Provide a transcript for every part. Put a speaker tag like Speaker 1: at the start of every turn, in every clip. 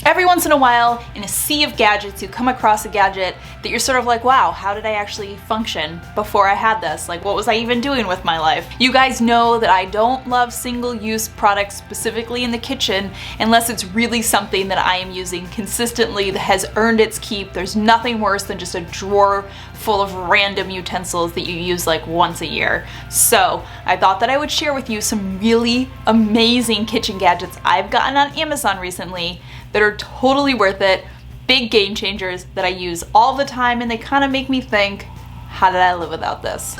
Speaker 1: Every once in a while, in a sea of gadgets, you come across a gadget that you're sort of like, wow, how did I actually function before I had this? Like, what was I even doing with my life? You guys know that I don't love single-use products specifically in the kitchen unless it's really something that I am using consistently that has earned its keep. There's nothing worse than just a drawer full of random utensils that you use like once a year. So I thought that I would share with you some really amazing kitchen gadgets I've gotten on Amazon recently that are totally worth it, big game changers that I use all the time, and they kind of make me think, how did I live without this?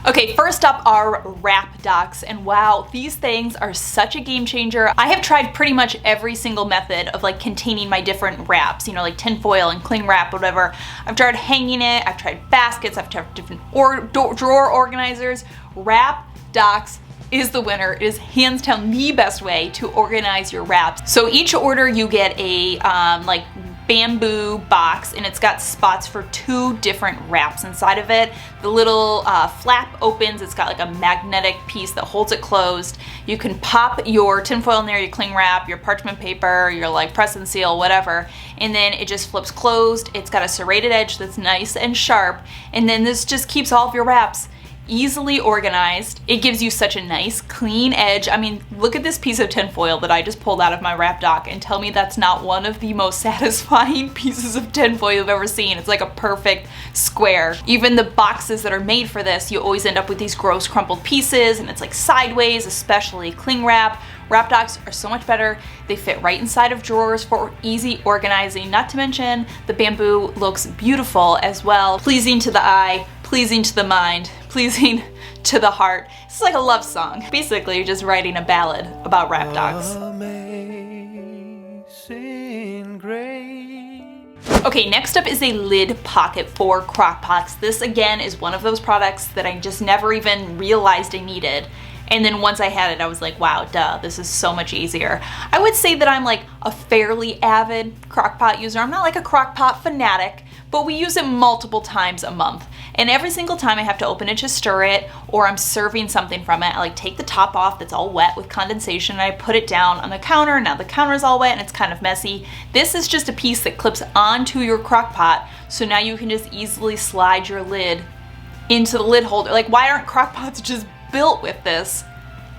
Speaker 1: Okay, first up are wrap docks, and wow, these things are such a game changer. I have tried pretty much every single method of like containing my different wraps, you know, like tin foil and cling wrap, whatever. I've tried hanging it, I've tried baskets, I've tried different drawer organizers. Wrap docks is the winner. It is hands down the best way to organize your wraps. So each order you get a like bamboo box, and it's got spots for 2 different wraps inside of it. The little flap opens, it's got like a magnetic piece that holds it closed. You can pop your tinfoil in there, your cling wrap, your parchment paper, your like press and seal, whatever, and then it just flips closed. It's got a serrated edge that's nice and sharp, and then this just keeps all of your wraps easily organized. It gives you such a nice clean edge. I mean, look at this piece of tinfoil that I just pulled out of my wrap dock and tell me that's not one of the most satisfying pieces of tinfoil you've ever seen. It's like a perfect square. Even the boxes that are made for this, you always end up with these gross crumpled pieces, and it's like sideways, especially cling wrap. Wrap docks are so much better. They fit right inside of drawers for easy organizing. Not to mention, the bamboo looks beautiful as well. Pleasing to the eye, pleasing to the mind, pleasing to the heart. It's like a love song. Basically, you're just writing a ballad about wrap docks. Amazing grace. Okay, next up is a lid pocket for crock pots. This again is one of those products that I just never even realized I needed. And then once I had it, I was like, wow, duh, this is so much easier. I would say that I'm like a fairly avid crock pot user. I'm not like a crock pot fanatic, but we use it multiple times a month. And every single time I have to open it to stir it, or I'm serving something from it, I like take the top off that's all wet with condensation, and I put it down on the counter. Now the counter's all wet and it's kind of messy. This is just a piece that clips onto your crock pot, so now you can just easily slide your lid into the lid holder. Like, why aren't crock pots just built with this?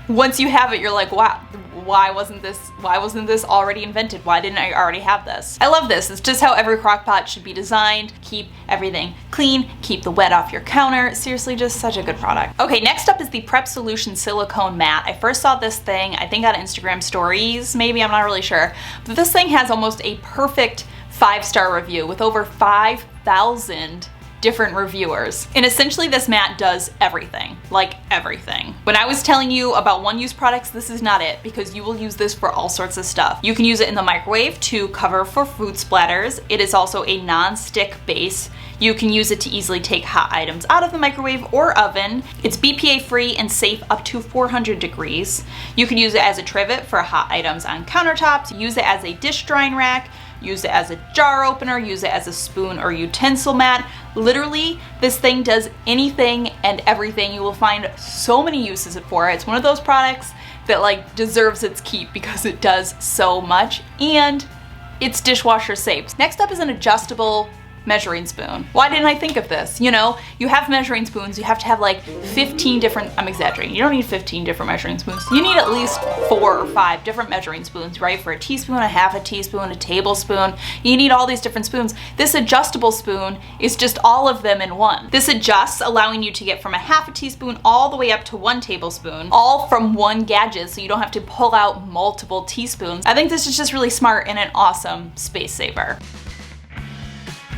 Speaker 1: Once you have it, you're like, wow, why wasn't this already invented? Why didn't I already have this? I love this. It's just how every crock pot should be designed. Keep everything clean, keep the wet off your counter. Seriously, just such a good product. Okay, next up is the Prep Solution Silicone Mat. I first saw this thing, I think on Instagram stories, maybe, I'm not really sure. But this thing has almost a perfect 5-star review with over 5,000 different reviewers. And essentially this mat does everything, like everything. When I was telling you about one-use products, this is not it, because you will use this for all sorts of stuff. You can use it in the microwave to cover for food splatters. It is also a non-stick base. You can use it to easily take hot items out of the microwave or oven. It's BPA free and safe up to 400 degrees. You can use it as a trivet for hot items on countertops, use it as a dish drying rack, use it as a jar opener, use it as a spoon or utensil mat. Literally, this thing does anything and everything. You will find so many uses for it. It's one of those products that like deserves its keep because it does so much, and it's dishwasher safe. Next up is an adjustable measuring spoon. Why didn't I think of this? You know, you have measuring spoons, you have to have like 15 different, I'm exaggerating, you don't need 15 different measuring spoons. You need at least 4 or 5 different measuring spoons, right? For a teaspoon, a half a teaspoon, a tablespoon. You need all these different spoons. This adjustable spoon is just all of them in one. This adjusts, allowing you to get from a half a teaspoon all the way up to 1 tablespoon, all from one gadget, so you don't have to pull out multiple teaspoons. I think this is just really smart and an awesome space saver.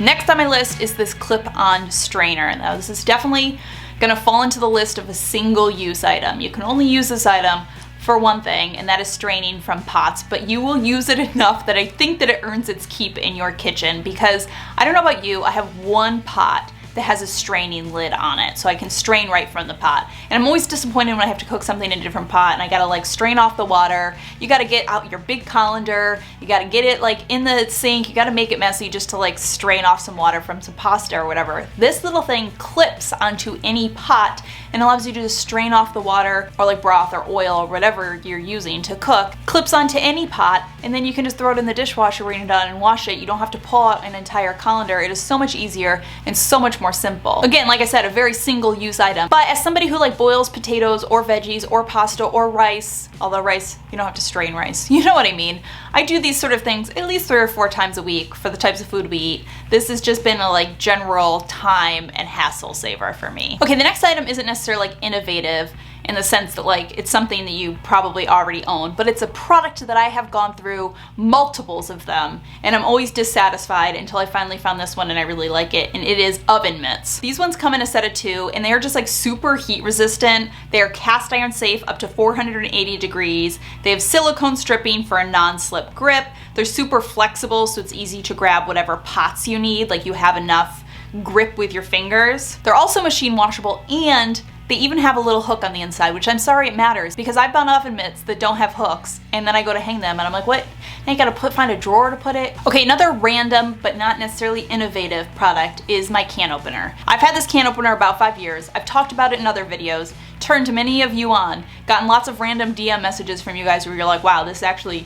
Speaker 1: Next on my list is this clip-on strainer. Now this is definitely gonna fall into the list of a single-use item. You can only use this item for one thing, and that is straining from pots, but you will use it enough that I think that it earns its keep in your kitchen, because I don't know about you, I have one pot that has a straining lid on it, so I can strain right from the pot. And I'm always disappointed when I have to cook something in a different pot and I gotta like strain off the water. You gotta get out your big colander, you gotta get it like in the sink, you gotta make it messy just to like strain off some water from some pasta or whatever. This little thing clips onto any pot and allows you to just strain off the water or like broth or oil or whatever you're using to cook. Clips onto any pot, and then you can just throw it in the dishwasher when you're done and wash it. You don't have to pull out an entire colander. It is so much easier and so much more simple. Again, like I said, a very single use item. But as somebody who like boils potatoes or veggies or pasta or rice, although rice, you don't have to strain rice, you know what I mean. I do these sort of things at least 3 or 4 times a week for the types of food we eat. This has just been a like general time and hassle saver for me. Okay, the next item isn't necessarily like innovative in the sense that like it's something that you probably already own, but it's a product that I have gone through multiples of them and I'm always dissatisfied until I finally found this one and I really like it, and it is oven mitts. These ones come in a set of 2 and they are just like super heat resistant. They are cast iron safe up to 480 degrees. They have silicone stripping for a non-slip grip. They're super flexible, so it's easy to grab whatever pots you need, like you have enough grip with your fingers. They're also machine washable, and they even have a little hook on the inside, which I'm sorry it matters because I've done oven mitts that don't have hooks and then I go to hang them and I'm like, what? Now you gotta find a drawer to put it? Okay, another random but not necessarily innovative product is my can opener. I've had this can opener about 5 years. I've talked about it in other videos, turned many of you on, gotten lots of random DM messages from you guys where you're like, wow, this actually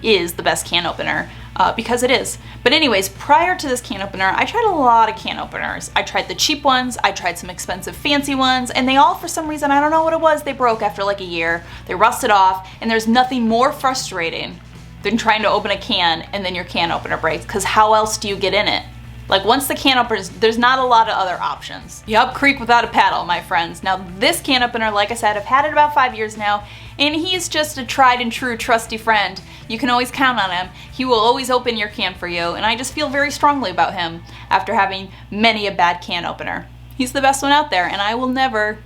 Speaker 1: is the best can opener. Because it is. But anyways, prior to this can opener, I tried a lot of can openers. I tried the cheap ones, I tried some expensive fancy ones, and they all, for some reason, I don't know what it was, they broke after like a year. They rusted off, and there's nothing more frustrating than trying to open a can and then your can opener breaks, because how else do you get in it? Like once the can opens, there's not a lot of other options. You up creek without a paddle, my friends. Now this can opener, like I said, I've had it about 5 years now, and he's just a tried and true trusty friend. You can always count on him. He will always open your can for you, and I just feel very strongly about him after having many a bad can opener. He's the best one out there, and I will never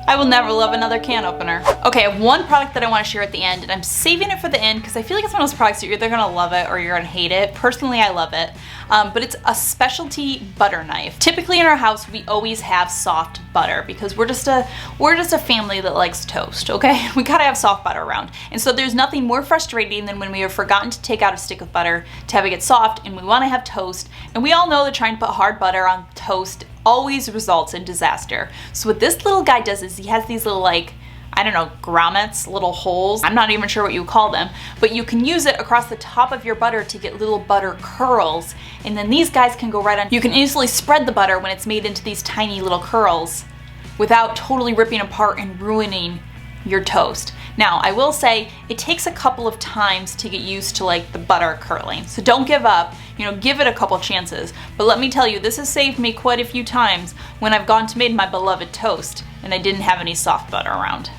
Speaker 1: love another can opener. Okay, I have one product that I want to share at the end, and I'm saving it for the end because I feel like it's one of those products that you're either gonna love it or you're gonna hate it. Personally, I love it, but it's a specialty butter knife. Typically in our house, we always have soft butter because we're just a family that likes toast, okay? We gotta have soft butter around. And so there's nothing more frustrating than when we have forgotten to take out a stick of butter to have it get soft and we wanna have toast. And we all know that trying to put hard butter on toast always results in disaster. So what this little guy does is he has these little like, I don't know, grommets, little holes. I'm not even sure what you would call them, but you can use it across the top of your butter to get little butter curls. And then these guys can go right on. You can easily spread the butter when it's made into these tiny little curls without totally ripping apart and ruining your toast. Now, I will say it takes a couple of times to get used to like the butter curling. So don't give up, you know, give it a couple chances. But let me tell you, this has saved me quite a few times when I've gone to make my beloved toast and I didn't have any soft butter around.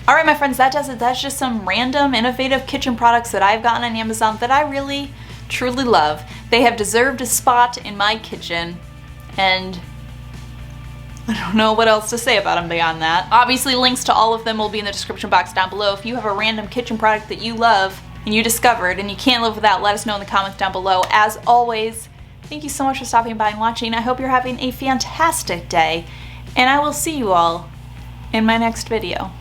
Speaker 1: All right, my friends, that does it. That's just some random, innovative kitchen products that I've gotten on Amazon that I really, truly love. They have deserved a spot in my kitchen, and I don't know what else to say about them beyond that. Obviously, links to all of them will be in the description box down below. If you have a random kitchen product that you love and you discovered and you can't live without, let us know in the comments down below. As always, thank you so much for stopping by and watching. I hope you're having a fantastic day, and I will see you all in my next video.